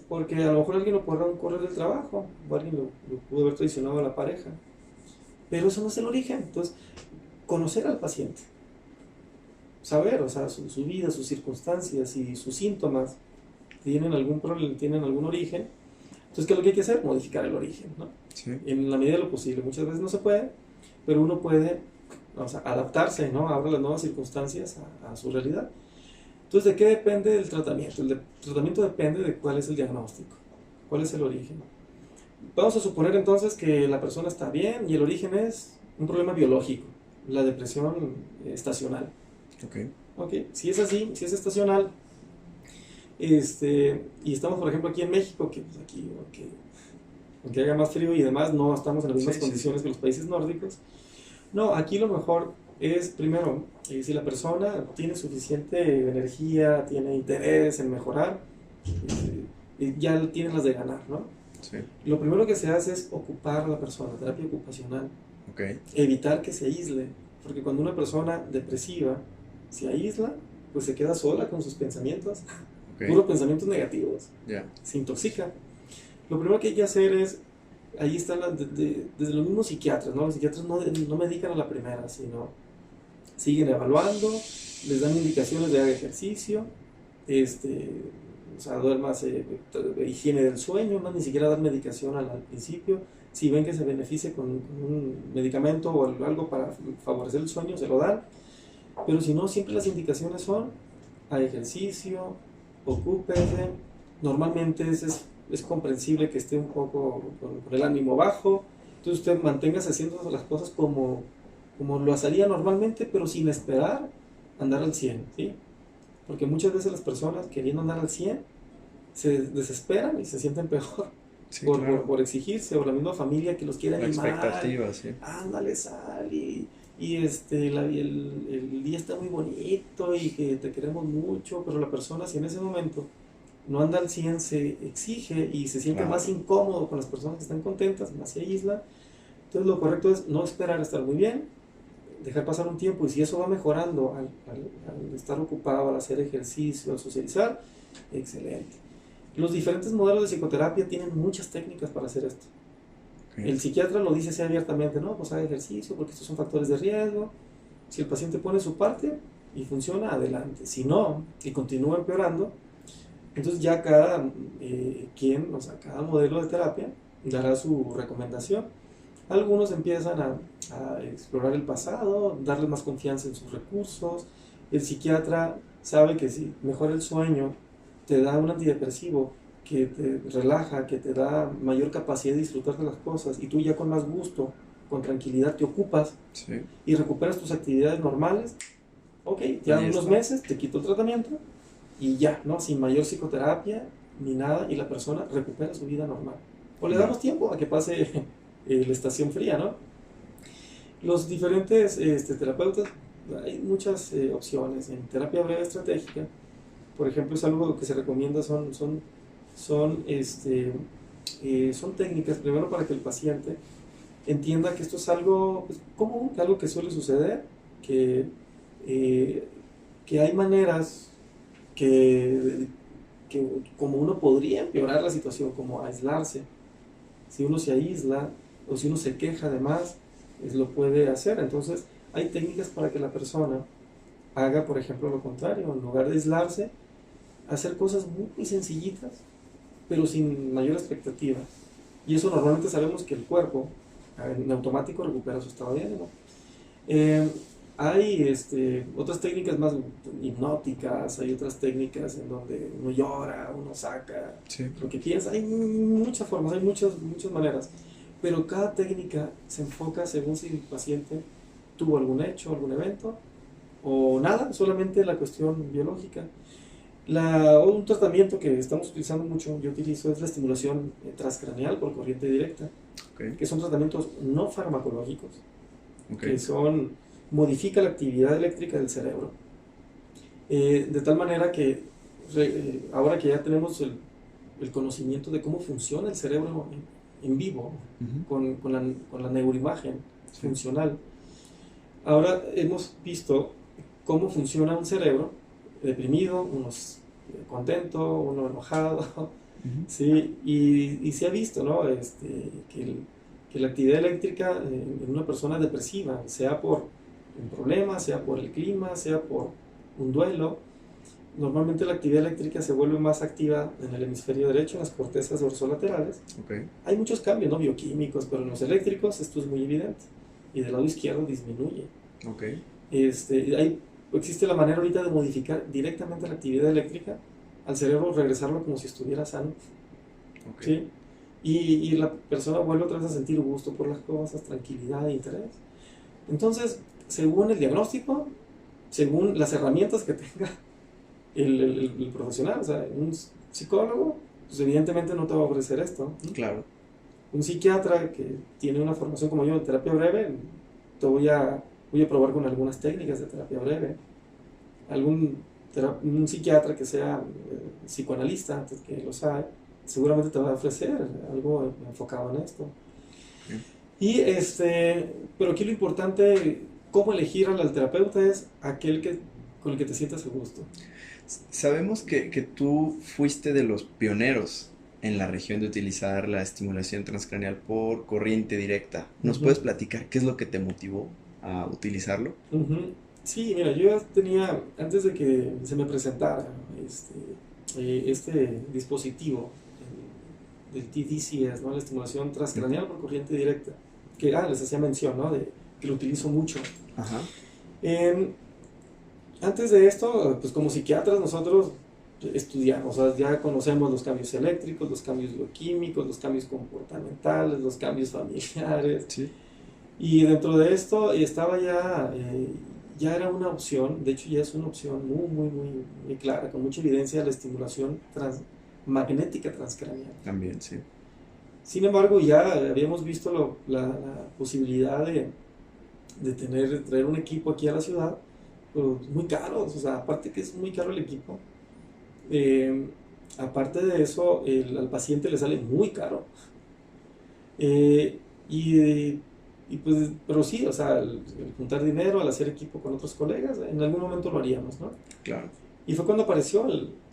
porque a lo mejor alguien lo podrá correr del trabajo, o alguien lo pudo haber traicionado a la pareja, pero eso no es el origen. Entonces, conocer al paciente, saber, o sea, su vida, sus circunstancias y sus síntomas tienen algún problema, tienen algún origen. Entonces, ¿qué es lo que hay que hacer? Modificar el origen, ¿no? Sí. En la medida de lo posible. Muchas veces no se puede, pero uno puede, o sea, adaptarse, ¿no? Ahora las nuevas circunstancias a su realidad. Entonces, ¿de qué depende el tratamiento? El tratamiento depende de cuál es el diagnóstico, cuál es el origen. Vamos a suponer entonces que la persona está bien y el origen es un problema biológico, la depresión estacional. Ok, si es así, si es estacional, y estamos por ejemplo aquí en México, que pues aquí, aunque haga más frío y demás, no estamos en las mismas condiciones que los países nórdicos. No, aquí lo mejor es, primero, si la persona tiene suficiente energía, tiene interés en mejorar, ya tiene las de ganar, ¿no? Sí. Lo primero que se hace es ocupar a la persona, terapia ocupacional. Okay. Evitar que se aísle, porque cuando una persona depresiva se aísla, pues se queda sola con sus pensamientos, puros pensamientos negativos, se intoxica. Lo primero que hay que hacer es, ahí están desde los mismos psiquiatras, ¿no? Los psiquiatras no medican a la primera, sino siguen evaluando, les dan indicaciones de haga ejercicio, o sea, duermas, higiene del sueño, no ni siquiera dar medicación al principio. Si ven que se beneficia con un medicamento o algo para favorecer el sueño, se lo dan. Pero si no, siempre las indicaciones son a ejercicio, ocúpese. Normalmente es comprensible que esté un poco con el ánimo bajo. Entonces usted manténgase haciendo las cosas como lo haría normalmente, pero sin esperar andar al 100, ¿sí? Porque muchas veces las personas queriendo andar al 100 se desesperan y se sienten peor. Sí, por exigirse, o la misma familia que los quiere animar. La expectativa, sí. Ándale, sal, y el día está muy bonito y que te queremos mucho, pero la persona, si en ese momento no anda al 100, se exige y se siente más incómodo con las personas que están contentas, más se aísla. Entonces lo correcto es no esperar a estar muy bien, dejar pasar un tiempo, y si eso va mejorando al estar ocupado, al hacer ejercicio, al socializar, excelente. Los diferentes modelos de psicoterapia tienen muchas técnicas para hacer esto. El psiquiatra lo dice así abiertamente, no, pues haga ejercicio porque estos son factores de riesgo. Si el paciente pone su parte y funciona, adelante. Si no, y continúa empeorando, entonces ya cada modelo de terapia dará su recomendación. Algunos empiezan a explorar el pasado, darle más confianza en sus recursos. El psiquiatra sabe que si mejora el sueño, te da un antidepresivo que te relaja, que te da mayor capacidad de disfrutar de las cosas, y tú ya con más gusto, con tranquilidad te ocupas, sí, y recuperas tus actividades normales, ok, ya en unos meses te quito el tratamiento y ya, ¿no? Sin mayor psicoterapia ni nada, y la persona recupera su vida normal. O le damos tiempo a que pase la estación fría, ¿no? Los diferentes terapeutas, hay muchas opciones. En terapia breve estratégica, por ejemplo, es algo que se recomienda, son técnicas, primero para que el paciente entienda que esto es algo común, algo que suele suceder, que hay maneras que como uno podría empeorar la situación, como aislarse. Si uno se aísla o si uno se queja además, lo puede hacer. Entonces hay técnicas para que la persona haga, por ejemplo, lo contrario. En lugar de aislarse, hacer cosas muy sencillitas, pero sin mayor expectativa. Y eso normalmente sabemos que el cuerpo en automático recupera su estado de ánimo. Hay otras técnicas más hipnóticas, hay otras técnicas en donde uno llora, uno saca lo que piensa. Hay muchas formas, hay muchas maneras, pero cada técnica se enfoca según si el paciente tuvo algún hecho, algún evento o nada, solamente la cuestión biológica. Un tratamiento que estamos utilizando mucho, yo utilizo, es la estimulación transcraneal por corriente directa, Ok. que son tratamientos no farmacológicos, Ok. que modifica la actividad eléctrica del cerebro, de tal manera que ahora que ya tenemos el conocimiento de cómo funciona el cerebro en vivo, Ujú. con la neuroimagen Sí. funcional, ahora hemos visto cómo funciona un cerebro deprimido, uno contento, uno enojado, Ujú. ¿sí? Y se ha visto, ¿no? Que la actividad eléctrica en una persona depresiva, sea por un problema, sea por el clima, sea por un duelo, normalmente la actividad eléctrica se vuelve más activa en el hemisferio derecho, en las cortezas dorsolaterales. Ok. Hay muchos cambios, ¿no? Bioquímicos, pero en los eléctricos esto es muy evidente. Y del lado izquierdo disminuye. Ok. Existe la manera ahorita de modificar directamente la actividad eléctrica al cerebro, regresarlo como si estuviera sano. Ok. ¿Sí? Y la persona vuelve otra vez a sentir gusto por las cosas, tranquilidad e interés. Entonces, según el diagnóstico, según las herramientas que tenga el profesional, o sea, un psicólogo, pues evidentemente no te va a ofrecer esto, ¿no? Claro. Un psiquiatra que tiene una formación como yo en terapia breve, voy a probar con algunas técnicas de terapia breve. Un psiquiatra que sea psicoanalista, antes que lo sabe, seguramente te va a ofrecer algo enfocado en esto. Ok. Pero aquí lo importante, cómo elegir al terapeuta, es con el que te sientas a gusto. Sabemos que tú fuiste de los pioneros en la región de utilizar la estimulación transcraneal por corriente directa. ¿Nos puedes platicar qué es lo que te motivó a utilizarlo? Sí, mira, yo tenía, antes de que se me presentara este dispositivo, del TDCS, ¿no? La estimulación transcraneal por corriente directa, que les hacía mención, ¿no? Que lo utilizo mucho. Ajá. Antes de esto, pues como psiquiatras nosotros estudiamos, o sea, ya conocemos los cambios eléctricos, los cambios bioquímicos, los cambios comportamentales, los cambios familiares. Sí. Y dentro de esto estaba ya era una opción, de hecho ya es una opción muy, muy, muy, muy clara, con mucha evidencia, la estimulación magnética transcraneal. También, sí. Sin embargo, ya habíamos visto la posibilidad de traer un equipo aquí a la ciudad, pues muy caros, o sea, aparte que es muy caro el equipo, aparte de eso, al paciente le sale muy caro. Pues, pero sí, o sea, el juntar dinero, al hacer equipo con otros colegas, en algún momento lo haríamos, ¿no? Claro. Y fue cuando apareció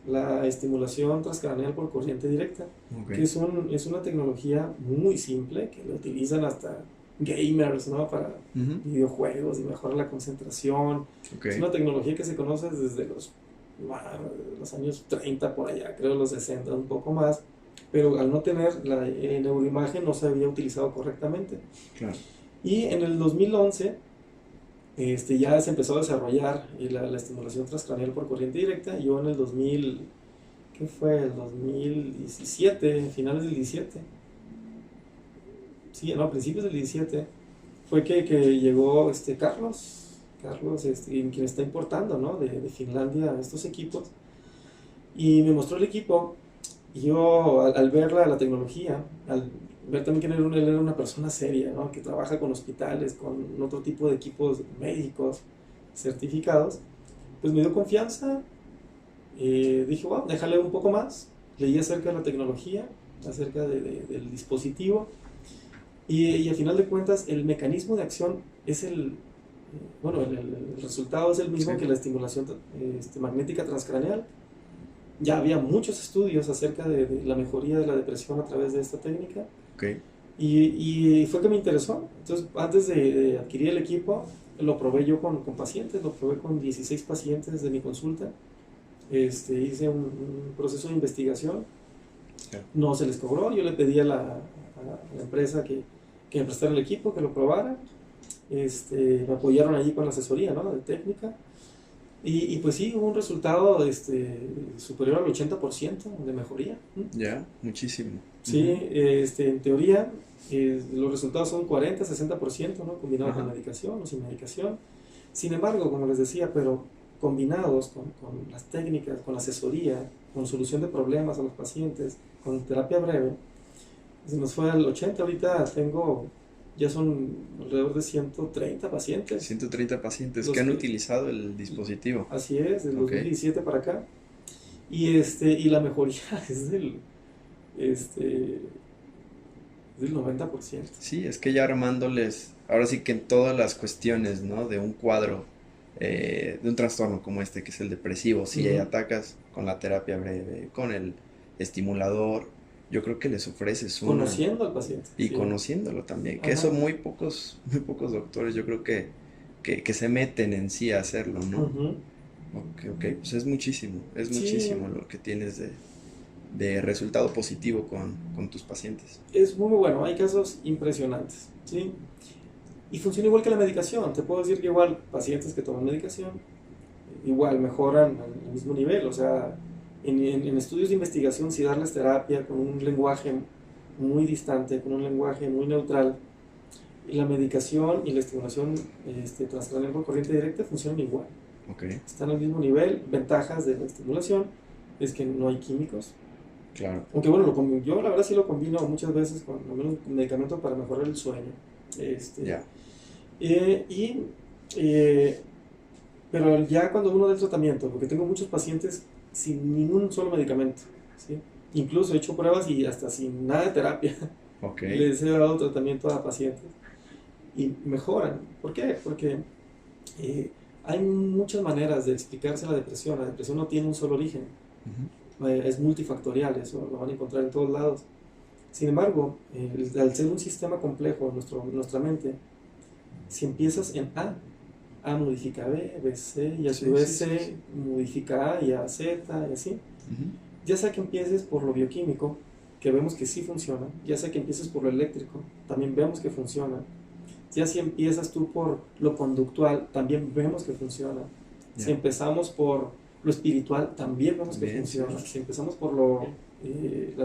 la estimulación transcraneal por corriente directa, Ok. que es una tecnología muy simple, que lo utilizan hasta gamers, ¿no? Para videojuegos y mejorar la concentración. Okay. Es una tecnología que se conoce desde los años 30 por allá, creo los 60, un poco más, pero al no tener la neuroimagen no se había utilizado correctamente. Claro. Y en el 2011 ya se empezó a desarrollar la estimulación transcraneal por corriente directa. Yo en el 2000, ¿qué fue? El 2017, finales del 17. Sí, no, a principios del 17 fue que llegó Carlos, quien está importando, ¿no? de Finlandia estos equipos, y me mostró el equipo. Y yo al ver la tecnología, al ver también que él era una persona seria, ¿no? Que trabaja con hospitales, con otro tipo de equipos médicos certificados, pues me dio confianza. Dije, bueno, déjale un poco más. Leí acerca de la tecnología, acerca del dispositivo, y al final de cuentas el mecanismo de acción es el resultado es el mismo, sí, que la estimulación magnética transcraneal. Ya había muchos estudios acerca de la mejoría de la depresión a través de esta técnica. Okay. Y fue que me interesó. Entonces, antes de adquirir el equipo, lo probé yo con pacientes, lo probé con 16 pacientes de mi consulta. Hice un proceso de investigación. Yeah. No se les cobró, yo le pedí a la empresa que me prestara el equipo, que lo probara. Me apoyaron allí con la asesoría, ¿no? De técnica. Y pues sí, hubo un resultado superior al 80% de mejoría. Ya, muchísimo. Sí, en teoría los resultados son 40-60%, ¿no? Combinado con medicación o sin medicación. Sin embargo, como les decía, pero combinados con las técnicas, con la asesoría, con solución de problemas a los pacientes, con terapia breve, se nos fue al 80. Ahorita ya son alrededor de 130 pacientes. 130 pacientes que han utilizado el dispositivo. Así es, del 2017 para acá. Y la mejoría es del 90%. Sí, es que ya armándoles, ahora sí que en todas las cuestiones, ¿no? De un cuadro, de un trastorno como este, que es el depresivo, si atacas con la terapia breve, con el estimulador, yo creo que les ofreces conociendo al paciente. Y conociéndolo también, que eso muy pocos doctores yo creo que se meten en sí a hacerlo, ¿no? Ok, pues es muchísimo lo que tienes de resultado positivo con tus pacientes. Es muy bueno, hay casos impresionantes, ¿sí? Y funciona igual que la medicación. Te puedo decir que igual pacientes que toman medicación, igual mejoran al mismo nivel. O sea, en estudios de investigación, si darles terapia con un lenguaje muy distante, con un lenguaje muy neutral, y la medicación y la estimulación transcranial por corriente directa funcionan igual. Están al mismo nivel. Ventajas de la estimulación es que no hay químicos. Claro. Aunque bueno, yo la verdad sí lo combino muchas veces con algún medicamento para mejorar el sueño. Pero ya cuando uno da el tratamiento, porque tengo muchos pacientes sin ningún solo medicamento, ¿sí? Incluso he hecho pruebas y hasta sin nada de terapia. Les he dado tratamiento a pacientes y mejoran. ¿Por qué? Porque hay muchas maneras de explicarse la depresión. La depresión no tiene un solo origen. Es multifactorial, eso lo van a encontrar en todos lados. Sin embargo, al ser un sistema complejo nuestra mente, si empiezas en A modifica B, B, C, y a su vez C modifica A y A, Z, y así. Ya sea que empieces por lo bioquímico, que vemos que sí funciona, ya sea que empieces por lo eléctrico, también vemos que funciona. Ya si empiezas tú por lo conductual, también vemos que funciona. Si empezamos por lo espiritual, también vemos que funciona. Si empezamos por la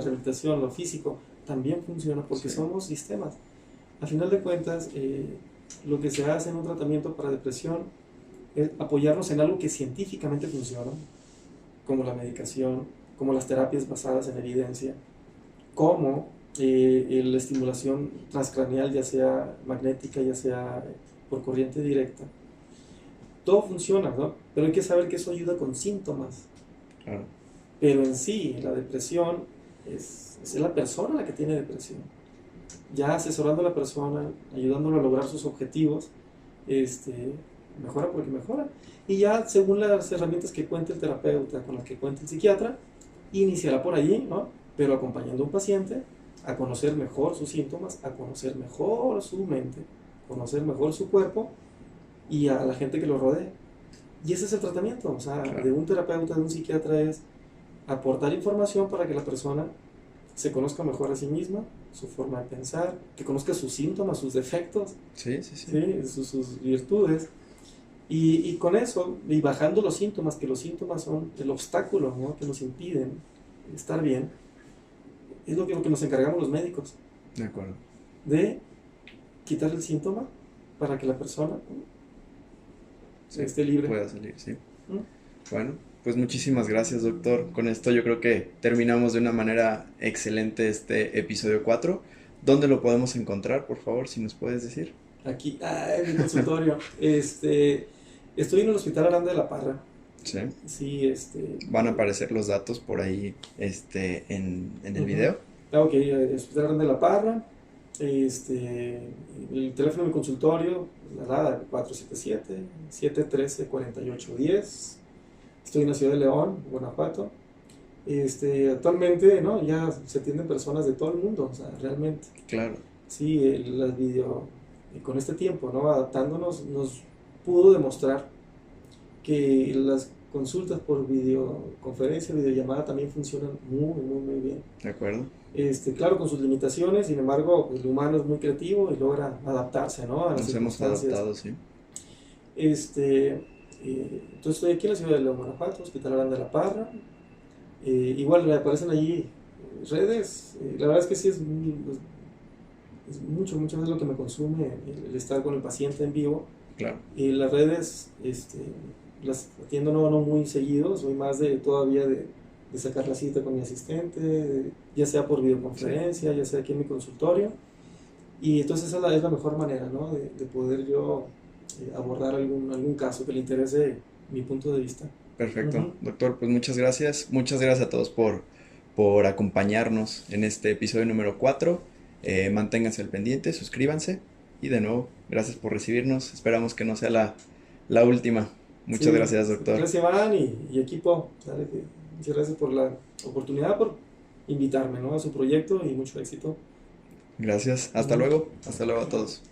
rehabilitación, lo físico, también funciona, porque somos sistemas. A final de cuentas, lo que se hace en un tratamiento para depresión es apoyarnos en algo que científicamente funciona, como la medicación, como las terapias basadas en evidencia, como la estimulación transcranial, ya sea magnética, ya sea por corriente directa. Todo funciona, ¿no? Pero hay que saber que eso ayuda con síntomas. Claro. Pero en sí, la depresión es la persona la que tiene depresión. Ya asesorando a la persona, ayudándolo a lograr sus objetivos, mejora porque mejora. Y ya según las herramientas que cuente el terapeuta, con las que cuente el psiquiatra, iniciará por allí, ¿no? Pero acompañando a un paciente a conocer mejor sus síntomas, a conocer mejor su mente, conocer mejor su cuerpo y a la gente que lo rodea. Y ese es el tratamiento, o sea, de un terapeuta, de un psiquiatra, es aportar información para que la persona se conozca mejor a sí misma, su forma de pensar, que conozca sus síntomas, sus defectos, sus virtudes, y con eso, y bajando los síntomas, que los síntomas son el obstáculo, ¿no?, que nos impiden estar bien, es lo que nos encargamos los médicos. De acuerdo. De quitar el síntoma para que la persona esté libre. Pueda salir, sí. Bueno, pues muchísimas gracias, doctor. Con esto yo creo que terminamos de una manera excelente este episodio 4. ¿Dónde lo podemos encontrar, por favor, si nos puedes decir? Aquí, en mi consultorio. Estoy en el Hospital Aranda de la Parra. Sí. Sí, van a aparecer los datos por ahí en el video. Ok, Hospital Aranda de la Parra. El teléfono de mi consultorio, la DADA 477-713-4810. Estoy en la ciudad de León, Guanajuato. Actualmente, ¿no?, ya se atienden personas de todo el mundo, o sea, realmente. Claro. Sí, con este tiempo, ¿no?, adaptándonos, nos pudo demostrar que las consultas por videoconferencia, videollamada también funcionan muy, muy, muy bien. De acuerdo. Claro, con sus limitaciones, sin embargo, el humano es muy creativo y logra adaptarse, ¿no?, a las circunstancias. Nos hemos adaptado, sí. Entonces estoy aquí en la ciudad de León, Guanajuato, Hospital Aranda de la Parra. Igual me aparecen allí redes. La verdad es que sí es muchas veces lo que me consume el estar con el paciente en vivo. Claro. Y las redes, las atiendo no muy seguido, soy más de todavía de sacar la cita con mi asistente, ya sea por videoconferencia, ya sea aquí en mi consultorio. Y entonces esa es la mejor manera, ¿no? De poder yo abordar algún caso que le interese mi punto de vista. Perfecto, doctor, pues muchas gracias. Muchas gracias a todos por acompañarnos en este episodio número 4. Manténganse al pendiente, suscríbanse y de nuevo, gracias por recibirnos. Esperamos que no sea la última. Muchas Sí, gracias, doctor. gracias, Iván y equipo. Muchas gracias por la oportunidad, por invitarme, ¿no? A su proyecto y mucho éxito. Gracias. Hasta luego. Hasta luego a todos.